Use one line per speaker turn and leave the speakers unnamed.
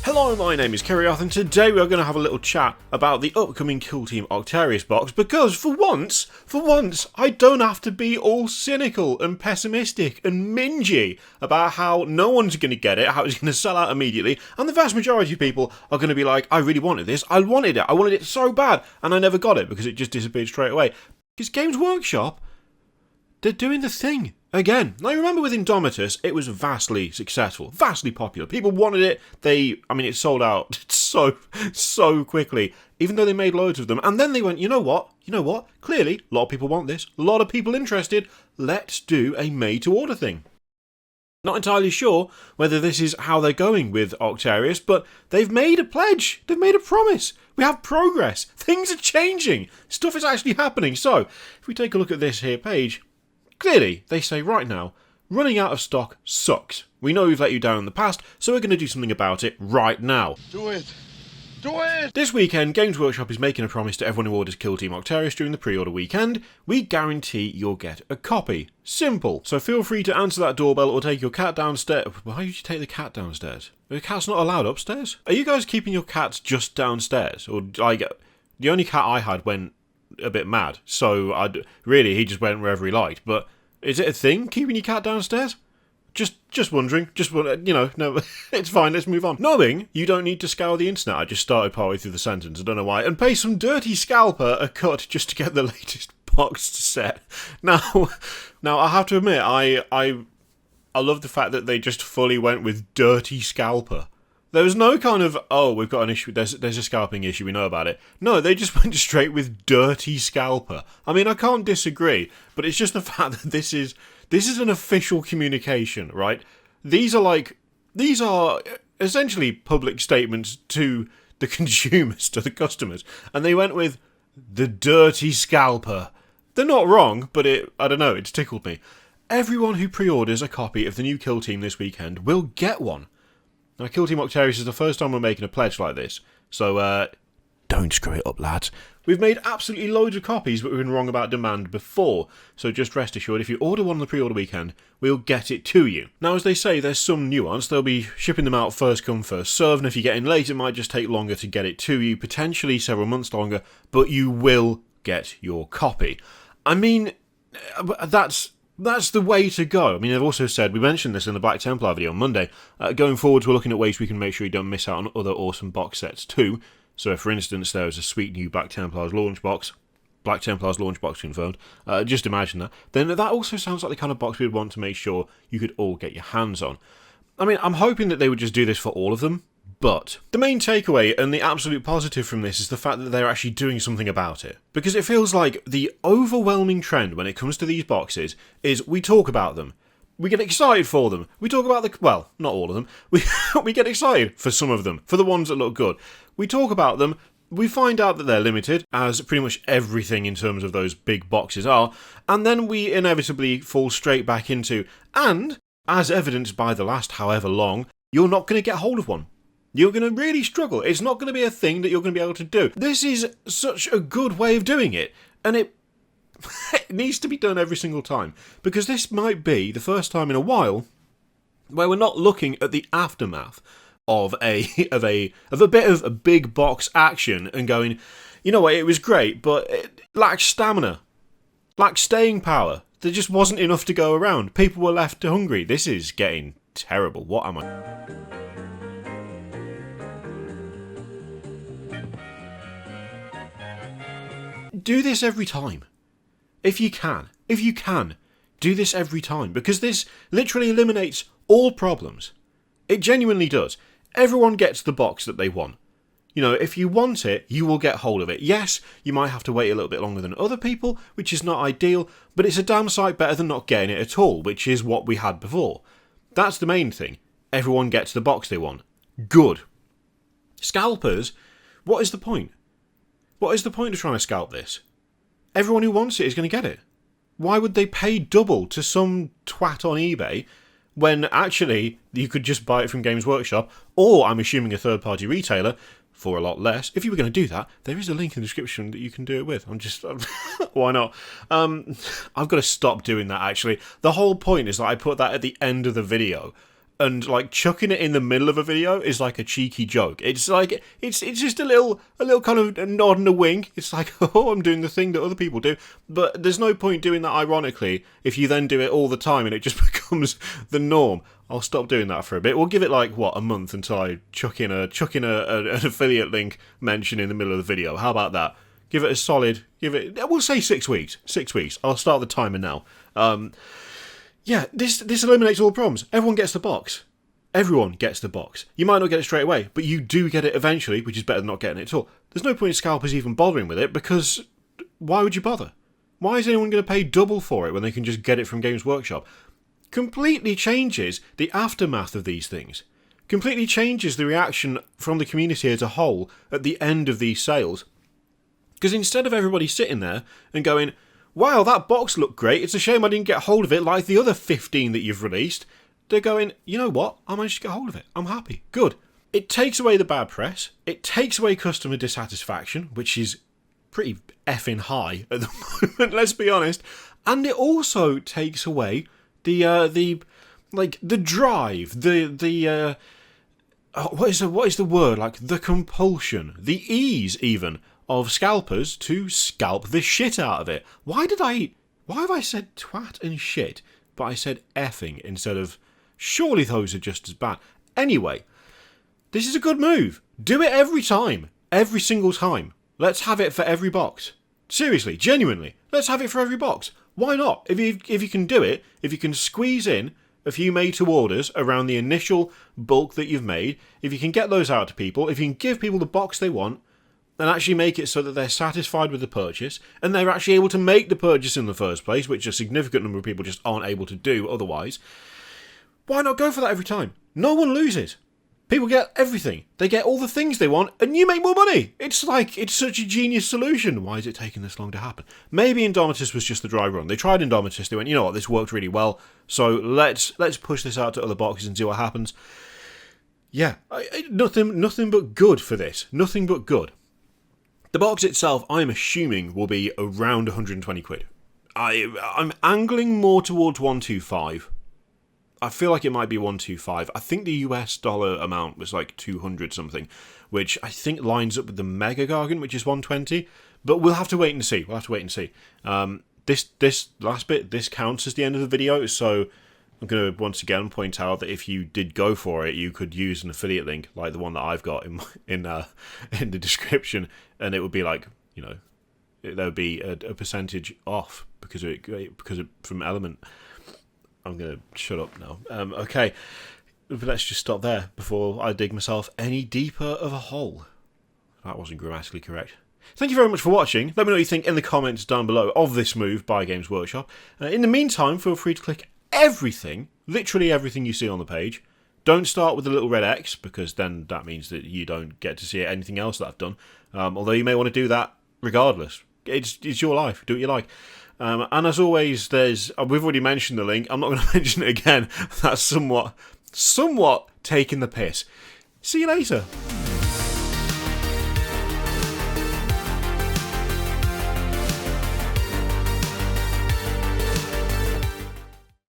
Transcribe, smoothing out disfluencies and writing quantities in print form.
Hello, my name is Kerryoth, and today we are going to have a little chat about the upcoming Kill Team Octarius box, because for once, I don't have to be all cynical and pessimistic and mingy about how no one's going to get it, how it's going to sell out immediately, and the vast majority of people are going to be like, I really wanted this, I wanted it so bad, and I never got it because it just disappeared straight away. Because Games Workshop, they're doing the thing. Again, now you remember with Indomitus, it was vastly successful, vastly popular. People wanted it. It sold out so quickly, even though they made loads of them. And then they went, you know what? Clearly, a lot of people want this, a lot of people interested. Let's do a made-to-order thing. Not entirely sure whether this is how they're going with Octarius, but they've made a pledge. They've made a promise. We have progress. Things are changing. Stuff is actually happening. So, if we take a look at this here page, clearly, they say right now, running out of stock sucks. We know we've let you down in the past, so we're going to do something about it right now.
Do it! Do it!
This weekend, Games Workshop is making a promise to everyone who orders Kill Team Octarius during the pre-order weekend. We guarantee you'll get a copy. Simple. So feel free to answer that doorbell or take your cat downstairs. Why would you take the cat downstairs? The cat's not allowed upstairs? Are you guys keeping your cats just downstairs? Or the only cat I had went a bit mad, so he just went wherever he liked. But is it a thing, keeping your cat downstairs? Just wondering. No, it's fine, let's move on. Knowing you don't need to scour the internet, I just started partway through the sentence, I don't know why, and pay some dirty scalper a cut just to get the latest boxed set. Now I have to admit, I love the fact that they just fully went with dirty scalper. There was no kind of, oh, we've got an issue, there's a scalping issue, we know about it. No, they just went straight with dirty scalper. I mean, I can't disagree, but it's just the fact that this is an official communication, right? These are essentially public statements to the consumers, to the customers, and they went with the dirty scalper. They're not wrong, but I don't know, it's tickled me. Everyone who pre-orders a copy of the new Kill Team this weekend will get one. Now, Kill Team Octarius is the first time we're making a pledge like this, so don't screw it up, lads. We've made absolutely loads of copies, but we've been wrong about demand before, so just rest assured, if you order one on the pre-order weekend, we'll get it to you. Now, as they say, there's some nuance. They'll be shipping them out first come, first serve, and if you get in late, it might just take longer to get it to you, potentially several months longer, but you will get your copy. I mean, that's the way to go. I mean, I've also said, we mentioned this in the Black Templar video on Monday, going forwards we're looking at ways we can make sure you don't miss out on other awesome box sets too. So if, for instance, there was a sweet new Black Templars launch box confirmed, just imagine that, then that also sounds like the kind of box we'd want to make sure you could all get your hands on. I mean, I'm hoping that they would just do this for all of them, but the main takeaway and the absolute positive from this is the fact that they're actually doing something about it. Because it feels like the overwhelming trend when it comes to these boxes is we talk about them. We get excited for them. We talk about well, not all of them. We get excited for some of them, for the ones that look good. We talk about them. We find out that they're limited, as pretty much everything in terms of those big boxes are, and then we inevitably fall straight back into, and, as evidenced by the last however long, you're not going to get hold of one. You're going to really struggle. It's not going to be a thing that you're going to be able to do. This is such a good way of doing it, and it needs to be done every single time, because this might be the first time in a while where we're not looking at the aftermath of a bit of a big box action and going, you know what, it was great, but it lacked stamina, lacked staying power. There just wasn't enough to go around. People were left hungry. This is getting terrible. What am I? Do this every time. If you can, do this every time, because this literally eliminates all problems. It genuinely does. Everyone gets the box that they want. You know, if you want it, you will get hold of it. Yes, you might have to wait a little bit longer than other people, which is not ideal, but it's a damn sight better than not getting it at all, which is what we had before. That's the main thing. Everyone gets the box they want. Good. Scalpers, what is the point? What is the point of trying to scalp this? Everyone who wants it is going to get it. Why would they pay double to some twat on eBay when actually you could just buy it from Games Workshop, or I'm assuming a third-party retailer, for a lot less? If you were going to do that, there is a link in the description that you can do it with. Why not? I've got to stop doing that, actually. The whole point is that I put that at the end of the video. and like chucking it in the middle of a video is like a cheeky joke. It's like it's just a little kind of nod and a wink. It's like, oh, I'm doing the thing that other people do. But there's no point doing that ironically if you then do it all the time and it just becomes the norm. I'll stop doing that for a bit. We'll give it like a month until I chuck in an affiliate link mention in the middle of the video. How about that? Give it a solid. We'll say 6 weeks. 6 weeks. I'll start the timer now. Yeah, this eliminates all the problems. Everyone gets the box. Everyone gets the box. You might not get it straight away, but you do get it eventually, which is better than not getting it at all. There's no point in scalpers even bothering with it, because why would you bother? Why is anyone going to pay double for it when they can just get it from Games Workshop? Completely changes the aftermath of these things. Completely changes the reaction from the community as a whole at the end of these sales. Because instead of everybody sitting there and going, wow, that box looked great, it's a shame I didn't get hold of it like the other 15 that you've released, they're going, you know what, I managed to get hold of it, I'm happy, good. It takes away the bad press, it takes away customer dissatisfaction, which is pretty effing high at the moment, let's be honest, and it also takes away the drive, what is the word, like the compulsion, the ease even, of scalpers to scalp the shit out of it. Why have I said twat and shit, but I said effing instead of, surely those are just as bad. Anyway, this is a good move. Do it every time. Every single time. Let's have it for every box. Seriously, genuinely, let's have it for every box. Why not? If you can do it, if you can squeeze in a few made-to orders around the initial bulk that you've made, if you can get those out to people, if you can give people the box they want, and actually make it so that they're satisfied with the purchase, and they're actually able to make the purchase in the first place, which a significant number of people just aren't able to do otherwise, why not go for that every time? No one loses. People get everything. They get all the things they want, and you make more money. It's such a genius solution. Why is it taking this long to happen? Maybe Indomitus was just the dry run. They tried Indomitus, they went, you know what, this worked really well, so let's push this out to other boxes and see what happens. Yeah, nothing but good for this. Nothing but good. The box itself, I'm assuming, will be around 120 quid. I'm angling more towards 125. I feel like it might be 125. I think the US dollar amount was like 200 something, which I think lines up with the Mega Gargant, which is 120. But we'll have to wait and see. This last bit, this counts as the end of the video, so I'm going to once again point out that if you did go for it, you could use an affiliate link like the one that I've got in the description, and it would be like, you know, there would be a percentage off because from Element. I'm going to shut up now. Okay, but let's just stop there before I dig myself any deeper of a hole. That wasn't grammatically correct. Thank you very much for watching. Let me know what you think in the comments down below of this move by Games Workshop. In the meantime, feel free to click everything, literally everything you see on the page. Don't start with the little red X, because then that means that you don't get to see anything else that I've done. Although you may want to do that regardless. It's your life. Do what you like. And as always, we've already mentioned the link. I'm not going to mention it again. That's somewhat taking the piss. See you later.